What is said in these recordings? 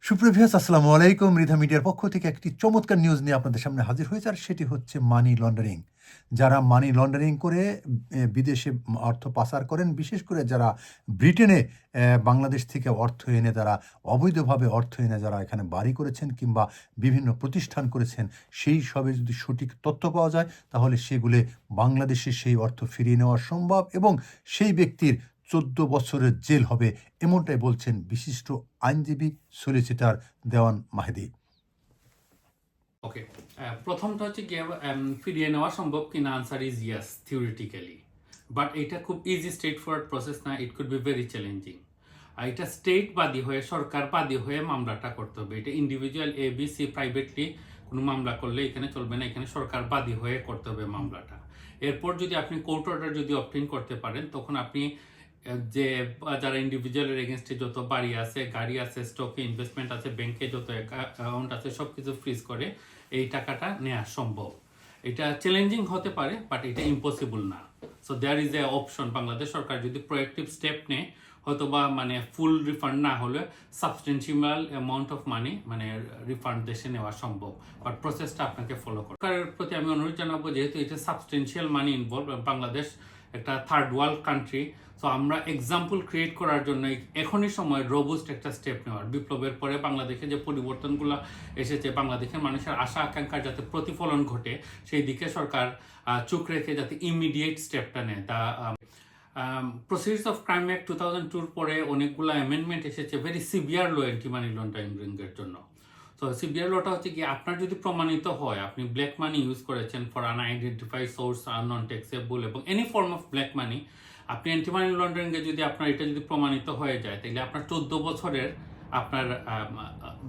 সুপ্রভিয়াস আসসালামু আলাইকুম। মৃধা মিডিয়ার পক্ষ থেকে একটি চমৎকার নিউজ নিয়ে আপনাদের সামনে হাজির হয়েছে, আর সেটি হচ্ছে মানি লন্ডারিং। যারা মানি লন্ডারিং করে বিদেশে অর্থ পাচার করেন, বিশেষ করে যারা ব্রিটেনে বাংলাদেশ থেকে অর্থ এনে যারা অবৈধভাবে অর্থ এনে যারা এখানে বাড়ি করেছেন কিংবা বিভিন্ন প্রতিষ্ঠান করেছেন, সেই সবের যদি সঠিক তথ্য পাওয়া যায় তাহলে সেগুলো বাংলাদেশে সেই অর্থ ফিরিয়ে নেওয়া সম্ভব এবং সেই ব্যক্তির 14 বছরের জেল হবে, এমনটাই বলছেন বিশিষ্ট আইনজীবী সলিসিটার দেওয়ান মাহেদি। ওকে, প্রথমটা হচ্ছে কি ফিরিয়ে নেওয়া সম্ভব কিনা, answer is yes theoretically, but এটা খুব ইজি স্ট্রেট ফরওয়ার্ড প্রসেস না, it could be very challenging. এটা স্টেট বাদী হয়ে, সরকার বাদী হয়ে মামলাটা করতে হবে। এটা ইন্ডিভিজুয়াল এবিসি প্রাইভেটলি কোনো মামলা করলে এখানে চলবে না, এখানে সরকার বাদী হয়ে করতে হবে মামলাটা। এরপর যদি আপনি কোর্ট অর্ডার যদি অবটেইন করতে পারেন, তখন আপনি যে যারা ইন্ডিভিজুয়ালের এগেনস্টে যত বাড়ি আছে, গাড়ি আছে, স্টকে ইনভেস্টমেন্ট আছে, ব্যাংকে যত অ্যাকাউন্ট আছে, সব কিছু ফ্রিজ করে এই টাকাটা নেওয়া সম্ভব। এটা চ্যালেঞ্জিং হতে পারে, বাট এটা ইম্পসিবল না। So there is a option. Bangladesh সরকার যদি প্রোয়েক্টিভ স্টেপ নেয়, হয়তো বা মানে ফুল রিফান্ড না হলে সাবস্টেন্সিয়াল অ্যামাউন্ট অফ মানি মানে রিফান্ড দেশে নেওয়া সম্ভব, বাট প্রসেসটা আপনাকে ফলো করতে। সরকারের প্রতি আমি অনুরোধ জানাবো, যেহেতু এটা সাবস্টেন্সিয়াল মানি ইনভলভ, বাংলাদেশ একটা থার্ড ওয়ার্ল্ড কান্ট্রি, সো আমরা এক্সাম্পল ক্রিয়েট করার জন্য এখনই সময় রোবুস্ট একটা স্টেপ নেওয়ার। বিপ্লবের পরে বাংলাদেশে যে পরিবর্তনগুলো এসেছে, বাংলাদেশের মানুষের আশা আকাঙ্ক্ষার যাতে প্রতিফলন ঘটে, সেই দিকে সরকার চোখ রেখে যাতে ইমিডিয়েট স্টেপটা নেয়। তা প্রসিডিউরস অফ ক্রাইম অ্যাক্ট 2002 পরে অনেকগুলো অ্যামেন্ডমেন্ট এসেছে ভেরি সিভিয়ার লো অ্যান্টি মানি লন্ডারিংয়ের জন্য। তো সিভিয়ার লটা হচ্ছে কি, আপনার যদি প্রমাণিত হয় আপনি ব্ল্যাক মানি ইউজ করেছেন for unidentified source, non taxable এবং any form of black money, আপনি অ্যান্টি মানি লন্ডারিংয়ে যদি আপনার এটা যদি প্রমাণিত হয়ে যায়, তাহলে আপনার 14 বছরের আপনার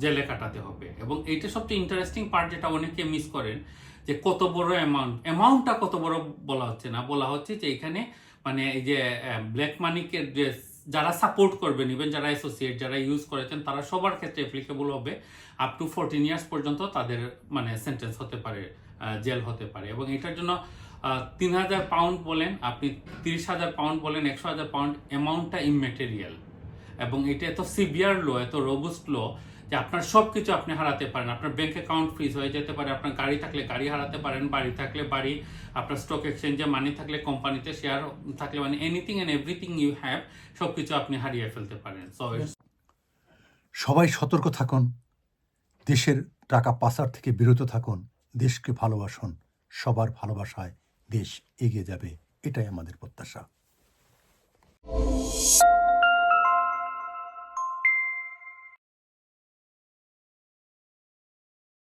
জেলে কাটাতে হবে। এবং এইটা সবচেয়ে ইন্টারেস্টিং পার্ট, যেটা অনেকে মিস করেন, যে কত বড় অ্যামাউন্টটা কত বড় বলা হচ্ছে না, বলা হচ্ছে যে এখানে মানে এই যে ব্ল্যাক মানিকে যে যারা সাপোর্ট করবেন, ইভেন যারা অ্যাসোসিয়েট, যারা ইউজ করেছেন, তারা সবার ক্ষেত্রে অ্যাপ্লিকেবল হবে। আপ টু 14 ইয়ার্স পর্যন্ত তাদের মানে সেন্টেন্স হতে পারে, জেল হতে পারে। এবং এটার জন্য 3,000 পাউন্ড বলেন, আপনি 30,000 পাউন্ড বলেন, 100,000 পাউন্ড, অ্যামাউন্টটা ইমমেটেরিয়াল। এবং এটা এত সিভিয়ার লো, এত রোবুস্ট লো, যে আপনার সব কিছু আপনি হারাতে পারেন। আপনার ব্যাংক অ্যাকাউন্ট ফ্রিজ হয়ে যেতে পারে, আপনার গাড়ি থাকলে গাড়ি হারাতে পারেন, বাড়ি থাকলে বাড়ি, আপনার স্টক এক্সচেঞ্জে মানি থাকলে, কোম্পানিতে শেয়ার থাকলে, মানে anything and everything you have, সব কিছু আপনি হারিয়ে ফেলতে পারেন। সো সবাই সতর্ক থাকুন, দেশের টাকা পাচার থেকে বিরত থাকুন, দেশকে ভালোবাসুন। সবার ভালোবাসায় দেশ এগিয়ে যাবে, এটাই আমাদের প্রত্যাশা।